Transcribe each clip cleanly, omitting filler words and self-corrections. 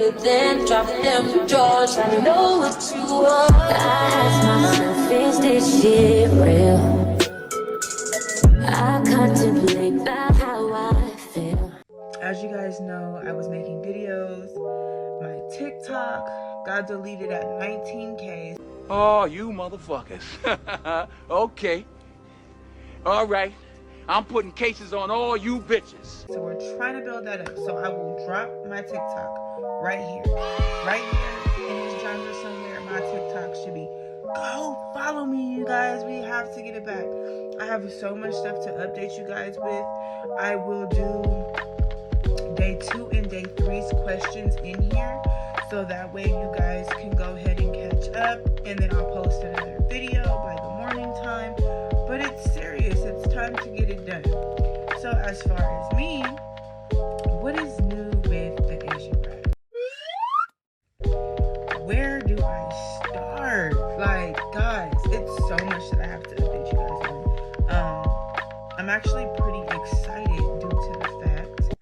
bigger than drop them drawers. I know what you want. I ask myself, is this shit real? I contemplate about how I feel. As you guys know, I was making videos. My TikTok got deleted at 19K. Oh, you motherfuckers. Okay. All right. I'm putting cases on all you bitches. So we're trying to build that up. So I will drop my TikTok right here. Right here in this genre somewhere. My TikTok should be. Go follow me, you guys. We have to get it back. I have so much stuff to update you guys with. I will do day 2 and day 3's questions in here. So that way you guys can go ahead and catch up. And then I'll post another video by the morning time. But it's serious. It's time to get it done. So as far as me, what is new with the Asian Brat? Where do I start? Like, guys, it's so much that I have to update you guys on. I'm actually pretty excited due to the fact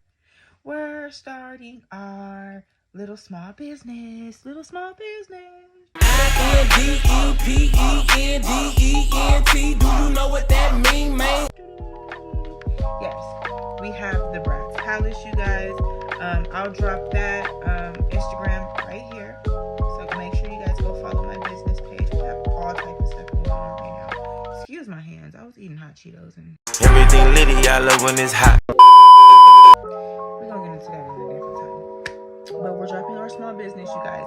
we're starting our little small business. Do you know what that mean, man? Yes, we have the Bratz Palace, you guys. I'll drop that Instagram right here. So make sure you guys go follow my business page. We have all type of stuff going on right now. Excuse my hands. I was eating hot Cheetos and everything litty, I love when it's hot. we're gonna get into that at a different time. But we're dropping our small business, you guys.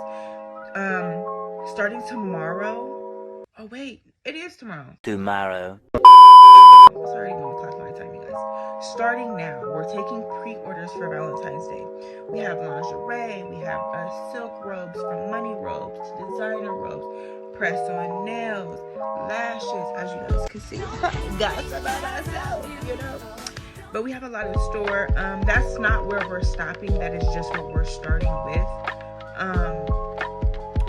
Starting tomorrow. Oh wait, it is tomorrow. Tomorrow. It's already 1 o'clock my time, you guys. Starting now, we're taking pre-orders for Valentine's Day. We have lingerie, we have silk robes, from money robes to designer robes, press-on nails, lashes, as you guys can see. Got some by myself, you know. But we have a lot in store. That's not where we're stopping. That is just what we're starting with.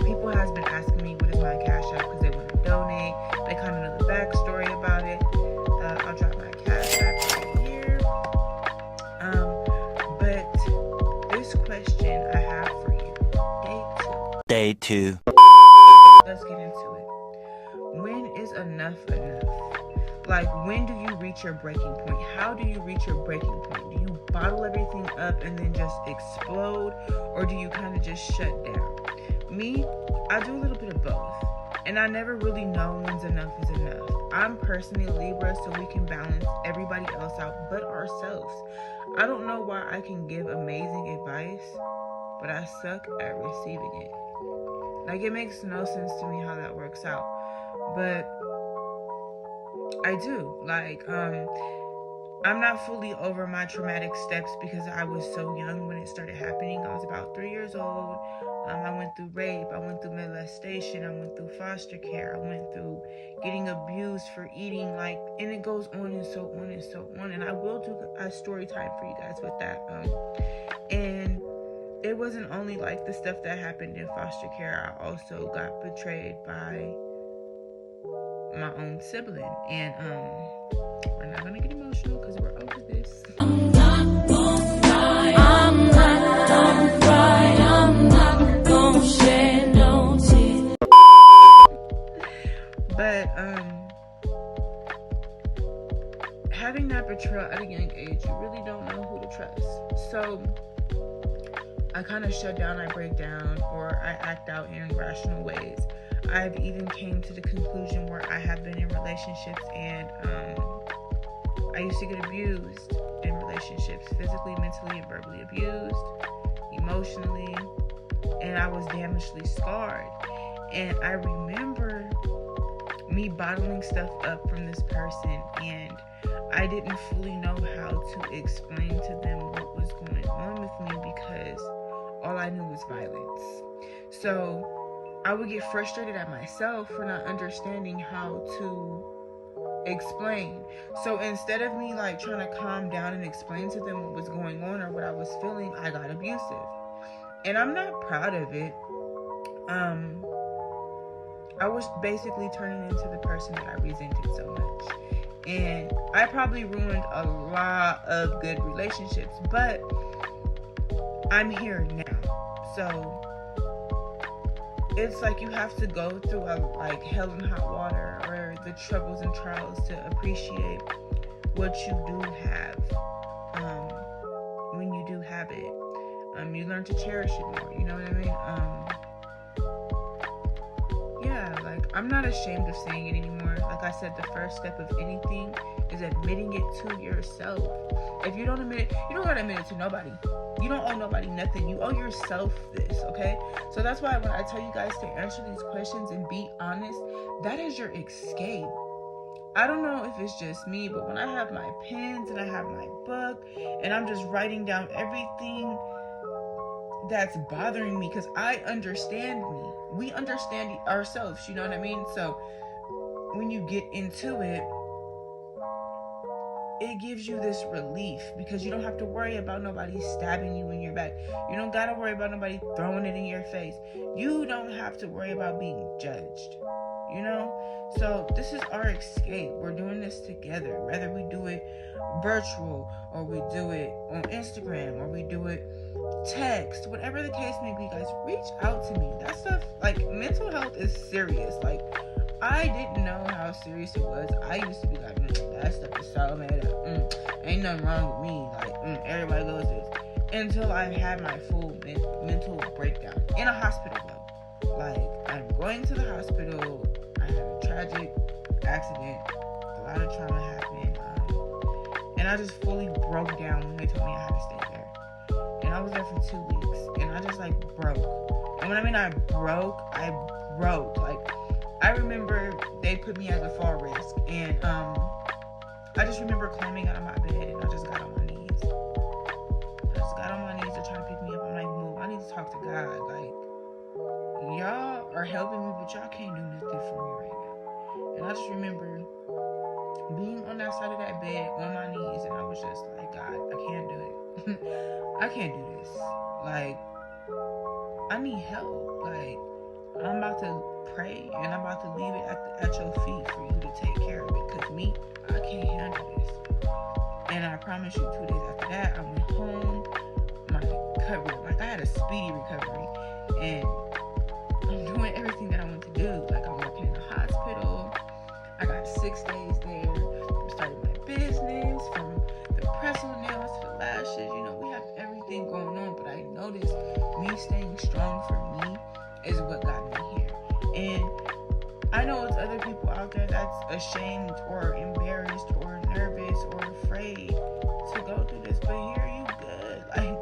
People has been asking me what is my cash app because they want to donate. They kind of know the backstory about it. I'll drop my cash app right here. But this question I have for you, Day 2. let's get into it. When is enough enough? Like, when do you reach your breaking point? How do you reach your breaking point? Do you bottle everything up and then just explode? Or do you kind of just shut down? Me, I do a little bit of both. And I never really know when's enough is enough. I'm personally a Libra, so we can balance everybody else out but ourselves. I don't know why I can give amazing advice, but I suck at receiving it. Like, it makes no sense to me how that works out. But I do. Like, I'm not fully over my traumatic steps because I was so young when it started happening. I was about 3 years old. I went through rape. I went through molestation. I went through foster care. I went through getting abused for eating. Like, and it goes on and so on and so on. And I will do a story time for you guys with that. And it wasn't only like the stuff that happened in foster care. I also got betrayed by my own sibling. And we're not gonna get emotional because we're over this. I'm not gonna cry. I'm not gonna cry. I'm not gonna shed no tears. But having that betrayal at a young age, you really don't know who to trust. So I kind of shut down, I break down, or I act out in irrational ways. I've even came to the conclusion where I have been in relationships and I used to get abused in relationships, physically, mentally, and verbally abused, emotionally, and I was damagedly scarred. And I remember me bottling stuff up from this person, and I didn't fully know how to explain to them what was going on with me because all I knew was violence. So I would get frustrated at myself for not understanding how to explain. So instead of me like trying to calm down and explain to them what was going on or what I was feeling, I got abusive. And I'm not proud of it. I was basically turning into the person that I resented so much. And I probably ruined a lot of good relationships, but I'm here now. So it's like you have to go through like hell and hot water, or the troubles and trials, to appreciate what you do have. When you do have it, you learn to cherish it more. You know what I mean? Yeah, like, I'm not ashamed of saying it anymore. Like I said, the first step of anything is admitting it to yourself. If you don't admit it, you don't gotta admit it to nobody. You don't owe nobody nothing. You owe yourself this, okay? So that's why when I tell you guys to answer these questions and be honest, that is your escape. I don't know if it's just me, but when I have my pens and I have my book and I'm just writing down everything that's bothering me, because I understand me. We understand ourselves, you know what I mean? So when you get into it, it gives you this relief, because you don't have to worry about nobody stabbing you in your back. You don't gotta worry about nobody throwing it in your face. You don't have to worry about being judged, you know? So this is our escape. We're doing this together, whether we do it virtual or we do it on Instagram or we do it text, whatever the case may be. Guys, reach out to me. That stuff, like, mental health is serious. Like, I didn't know how serious it was. I used to be like, that stuff is so made up. Ain't nothing wrong with me. Like, everybody goes this. Until I had my full mental breakdown in a hospital, though. Like, I'm going to the hospital. I had a tragic accident. A lot of trauma happened. And I just fully broke down when they told me I had to stay there. And I was there for 2 weeks. And I just, like, broke. And when I mean I broke. Like, I remember they put me as a fall risk, and I just remember climbing out of my bed, and I just got on my knees. They're trying to pick me up. I'm like, move. I need to talk to God. Like, y'all are helping me, but y'all can't do nothing for me right now. And I just remember being on that side of that bed on my knees, and I was just like, God, I can't do it. I can't do this. Like, I need help. Like, I'm about to pray, and I'm about to leave it at your feet for you to take care of it, because me, I can't handle this. And I promise you, 2 days after that, I went home. My recovery, like, I had a speedy recovery, and I'm doing everything that I want to do. Like, I'm working in the hospital. I got 6 days there. I'm starting my business, from the press-on nails to the lashes. You know, we have everything going on, but I noticed me staying strong for me is what got me here. And I know it's other people out there that's ashamed or embarrassed or nervous or afraid to go through this, but here you good. Like,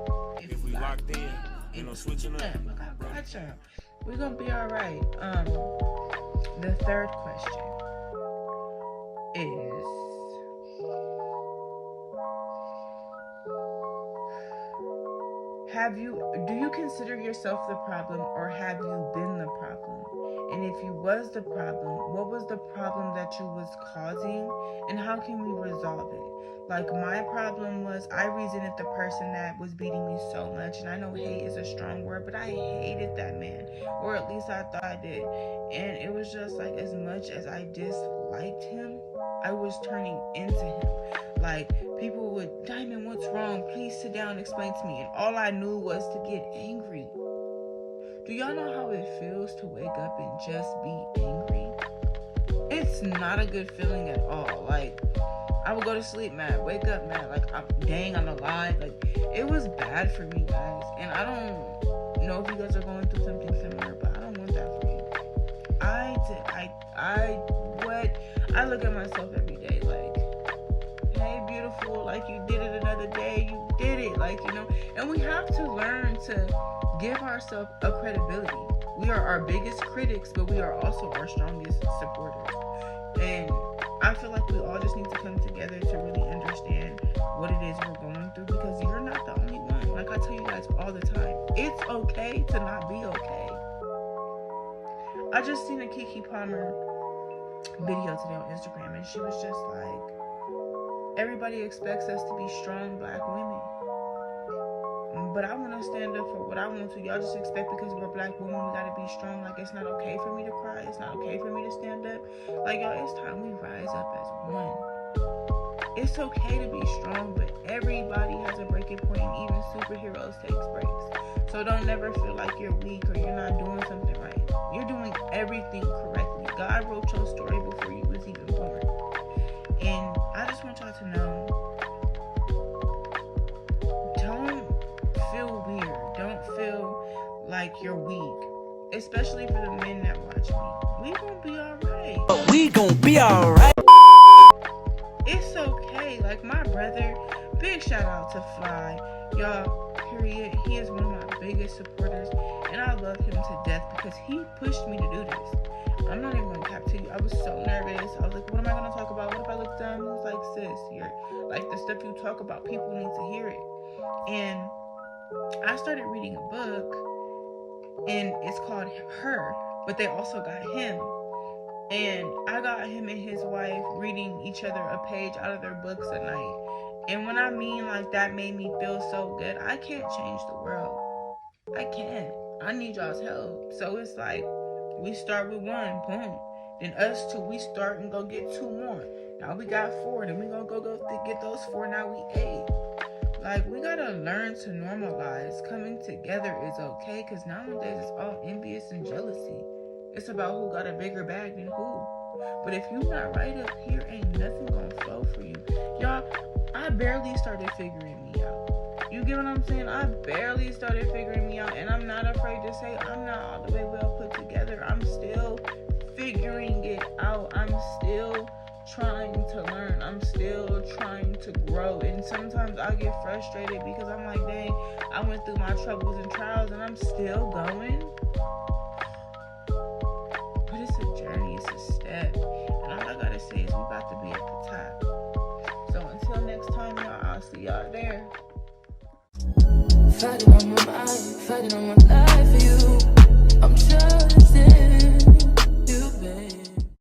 if we locked in, you know, switching up. Look, I got you. We're gonna be all right. The third question is, do you consider yourself the problem, or have you been the problem? And if you was the problem, what was the problem that you was causing, and how can we resolve it? Like, my problem was I resented the person that was beating me so much, and I know hate is a strong word, but I hated that man, or at least I thought I did. And it was just like, as much as I disliked him, I was turning into him. Like, people would, Diamond, what's wrong? Please sit down, explain to me. And all I knew was to get angry. Do y'all know how it feels to wake up and just be angry? It's not a good feeling at all. Like, I would go to sleep mad, wake up mad, like, I'm alive. Like, it was bad for me, guys. And I don't know if you guys are going through something similar, but I don't want that for you. I look at myself every day like, hey, beautiful, like, you did it another day, you did it, like, you know. And we have to learn to give ourselves a credibility. We are our biggest critics, but we are also our strongest supporters. And I feel like we all just need to come together to really understand what it is we're going through, because you're not the only one. Like I tell you guys all the time, it's okay to not be okay. I just seen a Keke Palmer video today on Instagram, and she was just like, everybody expects us to be strong black women, but I want to stand up for what I want to. Y'all just expect because we're black women we gotta be strong. Like, it's not okay for me to cry, it's not okay for me to stand up. Like, y'all, it's time we rise up as one. It's okay to be strong, but everybody has a breaking point, and even superheroes takes breaks. So So don't never feel like you're weak or you're not doing something right. You're doing everything correctly. God wrote your story before you was even born. And I just want y'all to know, don't feel weird. Don't feel like you're weak. Especially for the men that watch me. We gonna be alright. But we gon' be alright. It's okay. Like my brother, big shout out to Fly. Y'all, period. He is one of my biggest supporters. And I love him to death because he pushed me to do this. I'm not even gonna cap to you. I was so nervous. I was like, what am I gonna talk about? What if I look dumb? He was like, sis, you're like the stuff you talk about, people need to hear it. And I started reading a book, and it's called Her, but they also got him. And I got him and his wife reading each other a page out of their books a night. And when I mean like that made me feel so good, I can't change the world. I can't. I need y'all's help. So it's like, we start with one, boom. Then us two, we start and go get 2 more. Now we got 4, then we gonna go get those 4, now we 8. Like, we gotta learn to normalize. Coming together is okay, because nowadays it's all envious and jealousy. It's about who got a bigger bag than who. But if you not right up here, ain't nothing gonna flow for you. Y'all, I barely started figuring me out. You get what I'm saying? I barely started figuring me out, and I'm not afraid to say I'm not all the way well put together. I'm still figuring it out. I'm still trying to learn. I'm still trying to grow. And sometimes I get frustrated because I'm like, dang, I went through my troubles and trials and I'm still going. But it's a journey, it's a step. And all I gotta say is we about to be at the top. So until next time, y'all, I'll see y'all there. Fighting on my mind, fighting on my life.